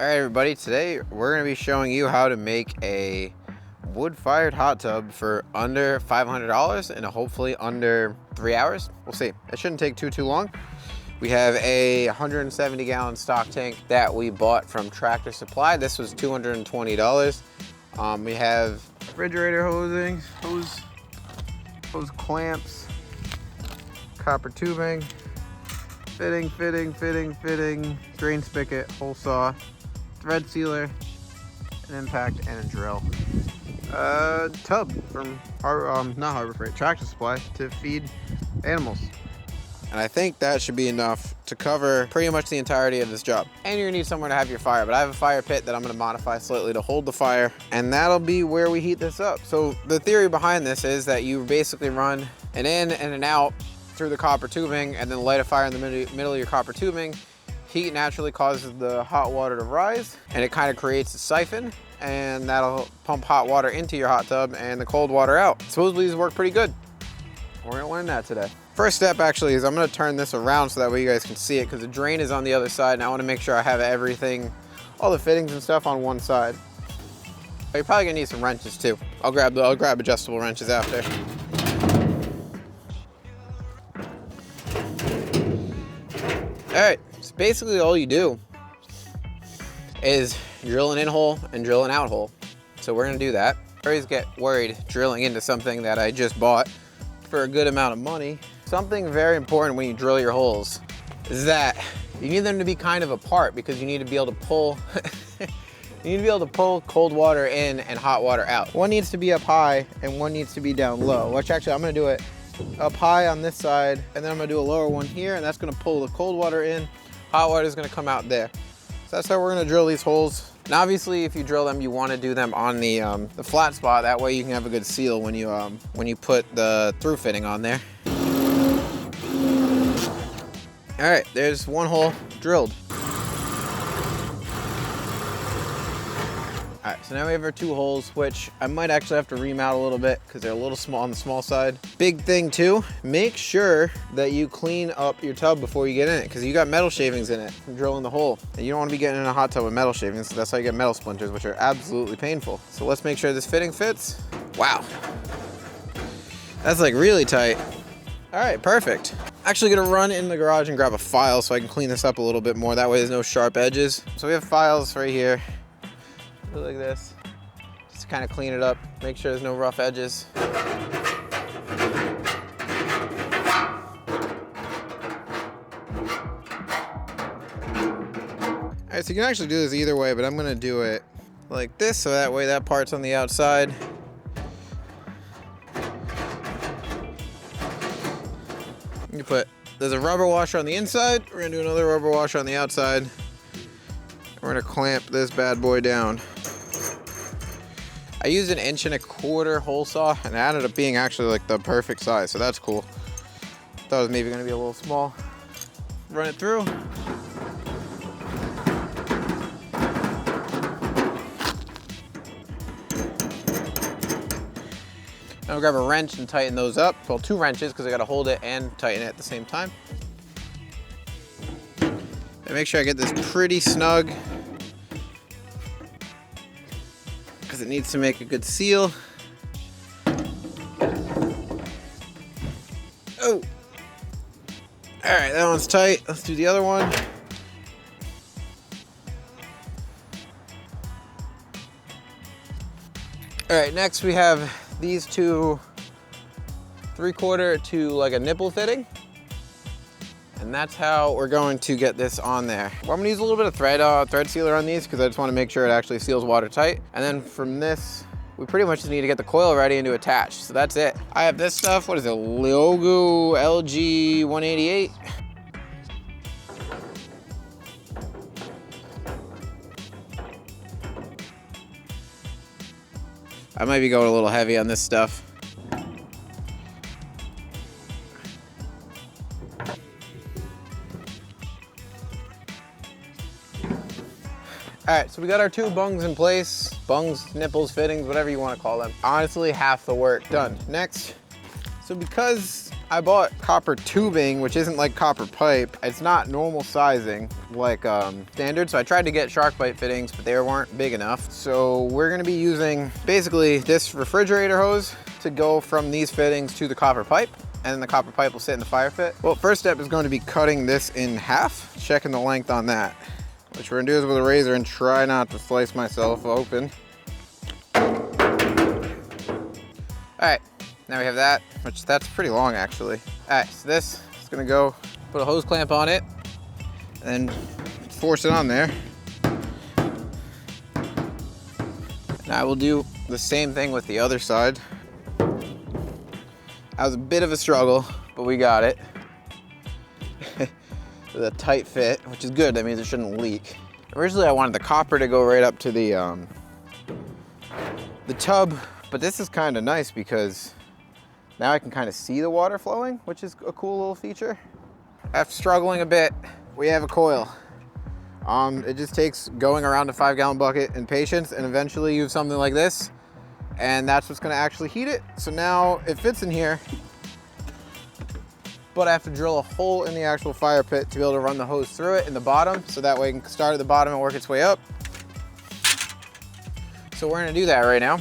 All right, everybody, today we're gonna be showing you how to make a wood-fired hot tub for under $500 and hopefully under 3 hours. We'll see. It shouldn't take too long. We have a 170-gallon stock tank that we bought from Tractor Supply. This was $220. We have refrigerator hose clamps, copper tubing, fitting, drain spigot, hole saw, thread sealer, an impact, and a drill. Tub from not Harbor Freight, Tractor Supply to feed animals. And I think that should be enough to cover pretty much the entirety of this job. And you're gonna need somewhere to have your fire, but I have a fire pit that I'm gonna modify slightly to hold the fire, and that'll be where we heat this up. So the theory behind this is that you basically run an in and an out through the copper tubing and then light a fire in the middle of your copper tubing. Heat naturally causes the hot water to rise, and it kind of creates a siphon, and that'll pump hot water into your hot tub and the cold water out. Supposedly these work pretty good. We're gonna learn that today. First step actually is I'm gonna turn this around so that way you guys can see it, because the drain is on the other side, and I wanna make sure I have everything, all the fittings and stuff on one side. You're probably gonna need some wrenches too. I'll grab adjustable wrenches after. All right, so basically all you do is drill an in hole and drill an out hole. So we're gonna do that. I always get worried drilling into something that I just bought for a good amount of money. Something very important when you drill your holes is that you need them to be kind of apart, because you need to be able to pull cold water in and hot water out. One needs to be up high and one needs to be down low, which actually I'm gonna do it up high on this side, and then I'm gonna do a lower one here, and that's gonna pull the cold water in. Hot water is gonna come out there. So that's how we're gonna drill these holes. And obviously, if you drill them, you want to do them on the flat spot. That way, you can have a good seal when you put the through fitting on there. All right, there's one hole drilled. All right, so now we have our two holes, which I might actually have to ream out a little bit because they're a little small on the small side. Big thing too, make sure that you clean up your tub before you get in it, because you got metal shavings in it from drilling the hole. And you don't want to be getting in a hot tub with metal shavings, so that's how you get metal splinters, which are absolutely painful. So let's make sure this fitting fits. Wow, that's like really tight. All right, perfect. Actually gonna run in the garage and grab a file so I can clean this up a little bit more. That way there's no sharp edges. So we have files right here. Like this, just to kind of clean it up, make sure there's no rough edges. All right, so you can actually do this either way, but I'm gonna do it like this, so that way that part's on the outside. There's a rubber washer on the inside, we're gonna do another rubber washer on the outside. We're gonna clamp this bad boy down. I used an 1¼ inch hole saw, and it ended up being actually like the perfect size, so that's cool. Thought it was maybe gonna be a little small. Run it through. Now I'll grab a wrench and tighten those up. Well, two wrenches, because I gotta hold it and tighten it at the same time. And make sure I get this pretty snug, because it needs to make a good seal. Oh! All right, that one's tight. Let's do the other one. All right, next we have these two 3/4 to like a nipple fitting. And that's how we're going to get this on there. Well, I'm gonna use a little bit of thread sealer on these, because I just wanna make sure it actually seals watertight. And then from this, we pretty much just need to get the coil ready and to attach. So that's it. I have this stuff, what is it, Logo LG 188. I might be going a little heavy on this stuff. All right, so we got our two bungs in place. Bungs, nipples, fittings, whatever you want to call them. Honestly, half the work done. Next, so because I bought copper tubing, which isn't like copper pipe. It's not normal sizing like standard. So I tried to get SharkBite fittings, but they weren't big enough. So we're gonna be using basically this refrigerator hose to go from these fittings to the copper pipe. And then the copper pipe will sit in the fire pit. Well, first step is going to be cutting this in half, checking the length on that. Which we're gonna do is with a razor and try not to slice myself open. All right, now we have that, which that's pretty long actually. All right, so this is gonna go, put a hose clamp on it, and then force it on there. And I will do the same thing with the other side. That was a bit of a struggle, but we got it. With a tight fit, which is good. That means it shouldn't leak. Originally, I wanted the copper to go right up to the tub, but this is kind of nice because now I can kind of see the water flowing, which is a cool little feature. After struggling a bit, we have a coil. It just takes going around a 5-gallon bucket and patience, and eventually you have something like this, and that's what's gonna actually heat it. So now it fits in here, but I have to drill a hole in the actual fire pit to be able to run the hose through it in the bottom, so that way it can start at the bottom and work its way up. So we're gonna do that right now.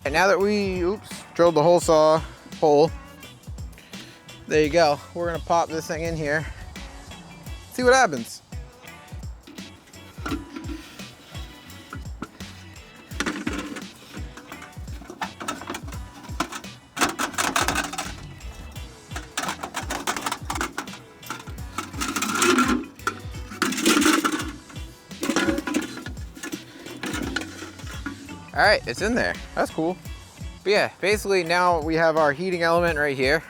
And now that we, drilled the hole saw hole, there you go. We're gonna pop this thing in here, see what happens. All right, it's in there. That's cool. But yeah, basically now we have our heating element right here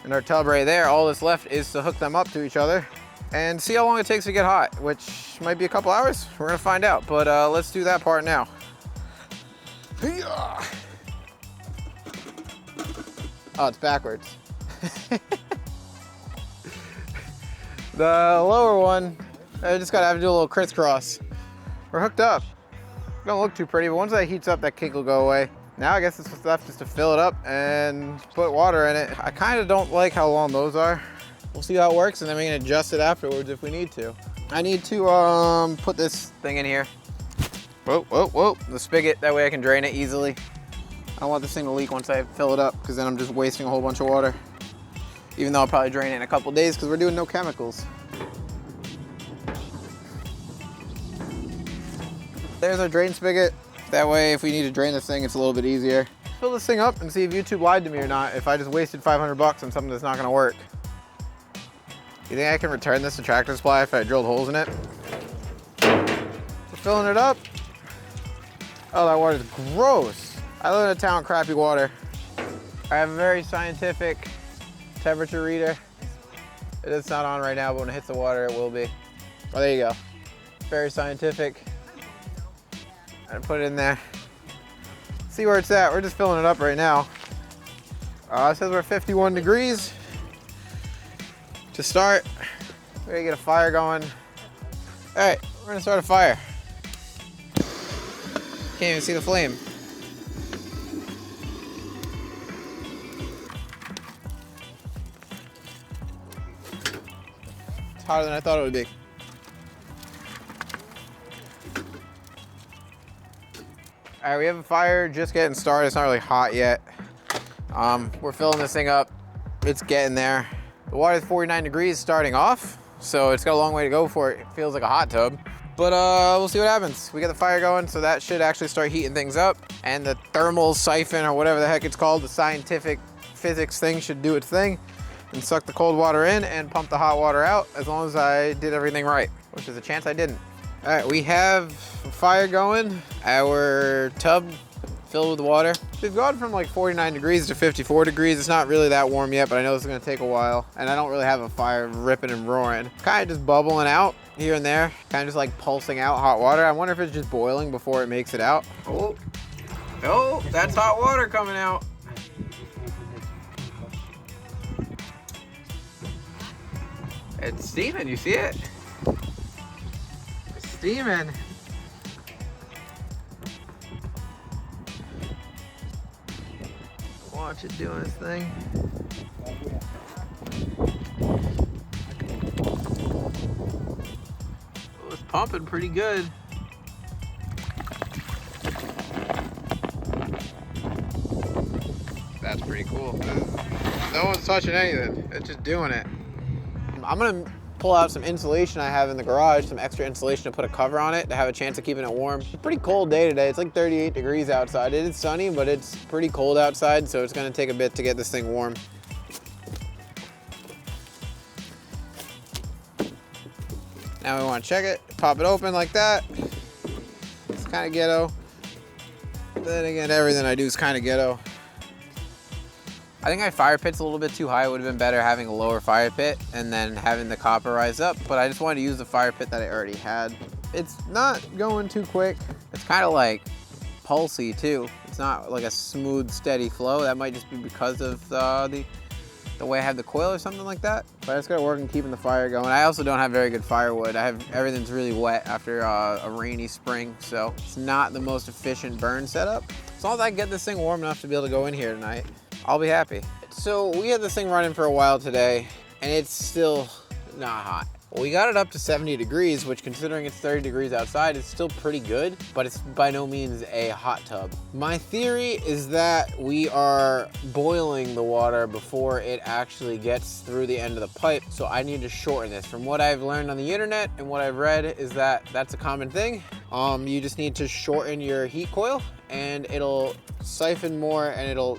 and our tub right there. All that's left is to hook them up to each other and see how long it takes to get hot, which might be a couple hours. We're gonna find out, but let's do that part now. Oh, it's backwards. The lower one, I just gotta have to do a little crisscross. We're hooked up. Don't look too pretty, but once that heats up, that kink will go away. Now I guess it's what's left is to fill it up and put water in it. I kind of don't like how long those are. We'll see how it works, and then we can adjust it afterwards if we need to. I need to put this thing in here. Whoa, whoa, whoa. The spigot, that way I can drain it easily. I don't want this thing to leak once I fill it up, because then I'm just wasting a whole bunch of water. Even though I'll probably drain it in a couple days, because we're doing no chemicals. There's our drain spigot. That way, if we need to drain this thing, it's a little bit easier. Fill this thing up and see if YouTube lied to me or not, if I just wasted 500 bucks on something that's not gonna work. You think I can return this to Tractor Supply if I drilled holes in it? We're filling it up. Oh, that water's gross. I live in a town with crappy water. I have a very scientific temperature reader. It's not on right now, but when it hits the water, it will be. Oh, there you go. Very scientific. And put it in there. See where it's at. We're just filling it up right now. It says we're 51 degrees. To start, we're gonna get a fire going. All right, we're gonna start a fire. Can't even see the flame. It's hotter than I thought it would be. All right, we have a fire just getting started. It's not really hot yet. We're filling this thing up. It's getting there. The water's 49 degrees starting off, so it's got a long way to go before it feels like a hot tub. But we'll see what happens. We got the fire going, so that should actually start heating things up. And the thermal siphon, or whatever the heck it's called, the scientific physics thing, should do its thing and suck the cold water in and pump the hot water out, as long as I did everything right, which is a chance I didn't. All right, we have a fire going. Our tub filled with water. We've gone from like 49 degrees to 54 degrees. It's not really that warm yet, but I know this is gonna take a while. And I don't really have a fire ripping and roaring. Kind of just bubbling out here and there. Kind of just like pulsing out hot water. I wonder if it's just boiling before it makes it out. Oh, oh, that's hot water coming out. It's steaming, you see it? It's steaming. Watch it doing its thing. It was pumping pretty good. That's pretty cool. No one's touching anything. It's just doing it. I'm gonna pull out some insulation I have in the garage, some extra insulation to put a cover on it to have a chance of keeping it warm. It's a pretty cold day today. It's like 38 degrees outside. It is sunny, but it's pretty cold outside, so it's gonna take a bit to get this thing warm. Now we wanna check it, pop it open like that. It's kinda ghetto. Then again, everything I do is kinda ghetto. I think my fire pit's a little bit too high. It would have been better having a lower fire pit and then having the copper rise up, but I just wanted to use the fire pit that I already had. It's not going too quick. It's kind of like pulsy too. It's not like a smooth, steady flow. That might just be because of the way I have the coil or something like that. But I just gotta work on keeping the fire going. I also don't have very good firewood. Everything's really wet after a rainy spring, so it's not the most efficient burn setup. As long as I can get this thing warm enough to be able to go in here tonight, I'll be happy. So we had this thing running for a while today, and it's still not hot. Well, we got it up to 70 degrees, which considering it's 30 degrees outside, is still pretty good, but it's by no means a hot tub. My theory is that we are boiling the water before it actually gets through the end of the pipe, so I need to shorten this. From what I've learned on the internet and what I've read is that that's a common thing. You just need to shorten your heat coil, and it'll siphon more, and it'll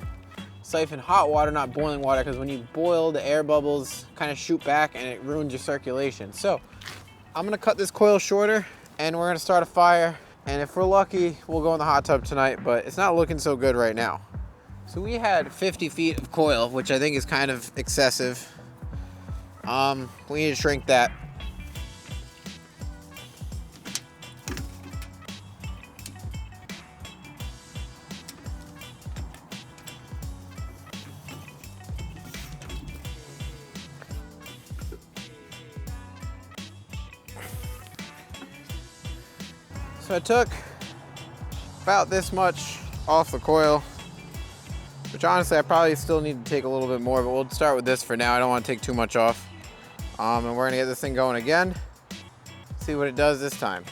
siphon hot water, not boiling water, because when you boil, the air bubbles kind of shoot back and it ruins your circulation. So I'm gonna cut this coil shorter and we're gonna start a fire. And if we're lucky, we'll go in the hot tub tonight, but it's not looking so good right now. So we had 50 feet of coil, which I think is kind of excessive. We need to shrink that. So I took about this much off the coil, which honestly I probably still need to take a little bit more, but we'll start with this for now. I don't want to take too much off. And we're gonna get this thing going again, see what it does this time.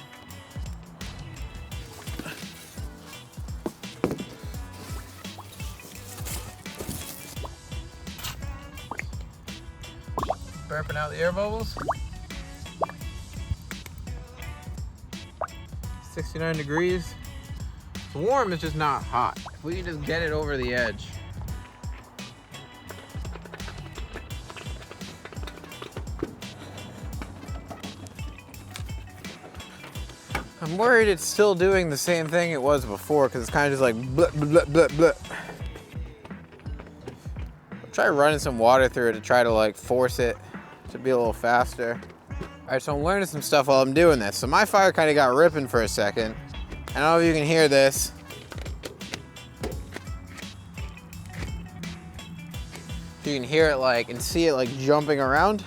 Burping out the air bubbles. 69 degrees. It's warm, it's just not hot. If we can just get it over the edge. I'm worried it's still doing the same thing it was before, because it's kind of just like bleh, bleh, bleh, bleh. I'll try running some water through it to try to like force it to be a little faster. All right, so I'm learning some stuff while I'm doing this. So my fire kind of got ripping for a second. I don't know if you can hear this. You can hear it like and see it like jumping around.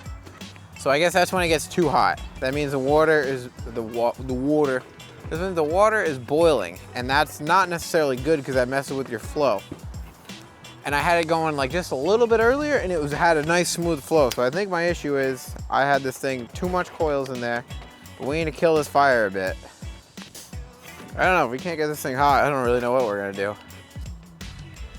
So I guess that's when it gets too hot. That means the water is the water is boiling, and that's not necessarily good because that messes with your flow. And I had it going like just a little bit earlier, and it had a nice smooth flow. So I think my issue is I had this thing too much coils in there, but we need to kill this fire a bit. I don't know, if we can't get this thing hot, I don't really know what we're gonna do.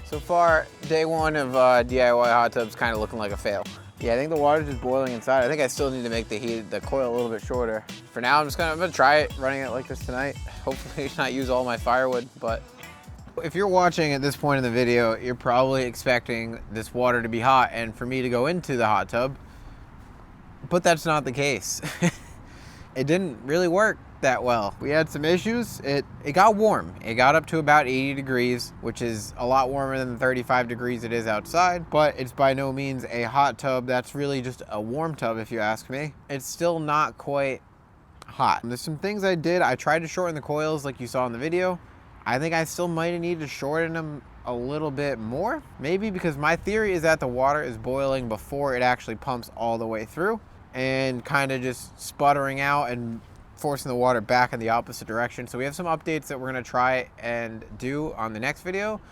So far, day one of DIY hot tubs kind of looking like a fail. Yeah, I think the water's just boiling inside. I think I still need to make the coil a little bit shorter. For now, I'm gonna try it, running it like this tonight. Hopefully not use all my firewood, but if you're watching at this point in the video, you're probably expecting this water to be hot and for me to go into the hot tub, but that's not the case. It didn't really work that well. We had some issues. It got warm. It got up to about 80 degrees, which is a lot warmer than the 35 degrees it is outside, but it's by no means a hot tub. That's really just a warm tub if you ask me. It's still not quite hot. There's some things I did. I tried to shorten the coils like you saw in the video. I think I still might need to shorten them a little bit more. Maybe because my theory is that the water is boiling before it actually pumps all the way through and kind of just sputtering out and forcing the water back in the opposite direction. So we have some updates that we're gonna try and do on the next video.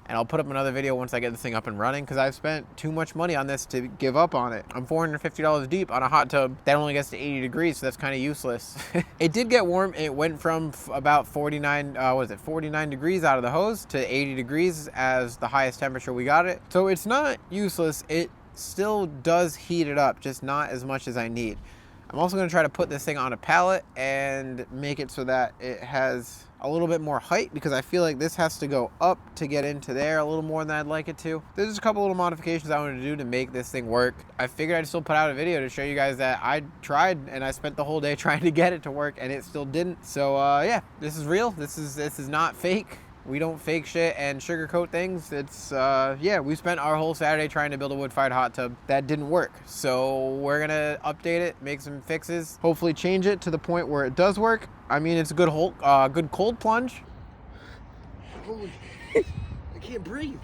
and I'll put up another video once I get this thing up and running, because I've spent too much money on this to give up on it. I'm $450 deep on a hot tub that only gets to 80 degrees, so that's kind of useless. It did get warm. It went from about 49 degrees out of the hose to 80 degrees as the highest temperature we got it. So it's not useless. It still does heat it up, just not as much as I need. I'm also going to try to put this thing on a pallet and make it so that it has a little bit more height, because I feel like this has to go up to get into there a little more than I'd like it to. There's just a couple little modifications I wanted to do to make this thing work. I figured I'd still put out a video to show you guys that I tried, and I spent the whole day trying to get it to work, and it still didn't. So yeah, this is real. This is not fake. We don't fake shit and sugarcoat things. It's, yeah, we spent our whole Saturday trying to build a wood-fired hot tub. That didn't work. So we're gonna update it, make some fixes, hopefully change it to the point where it does work. I mean, it's a good good cold plunge. Holy, I can't breathe.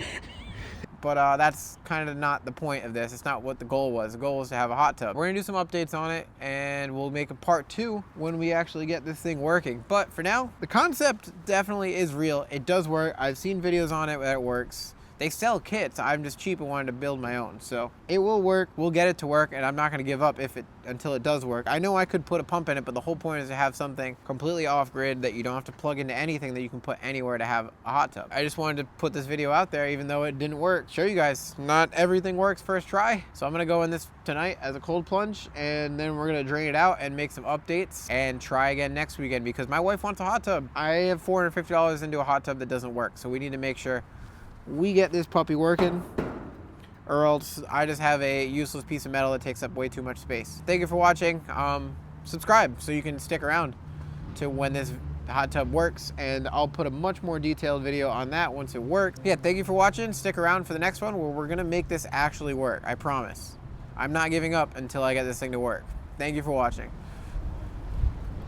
But that's kind of not the point of this. It's not what the goal was. The goal was to have a hot tub. We're gonna do some updates on it, and we'll make a part 2 when we actually get this thing working. But for now, the concept definitely is real. It does work. I've seen videos on it that it works. They sell kits. I'm just cheap and wanted to build my own. So it will work. We'll get it to work, and I'm not gonna give up until it does work. I know I could put a pump in it, but the whole point is to have something completely off grid that you don't have to plug into anything, that you can put anywhere to have a hot tub. I just wanted to put this video out there, even though it didn't work. Show you guys, not everything works first try. So I'm gonna go in this tonight as a cold plunge, and then we're gonna drain it out and make some updates and try again next weekend, because my wife wants a hot tub. I have $450 into a hot tub that doesn't work. So we need to make sure we get this puppy working, or else I just have a useless piece of metal that takes up way too much space. Thank you for watching. Subscribe so you can stick around to when this hot tub works, and I'll put a much more detailed video on that once it works. Yeah, thank you for watching. Stick around for the next one where we're gonna make this actually work. I promise. I'm not giving up until I get this thing to work. Thank you for watching.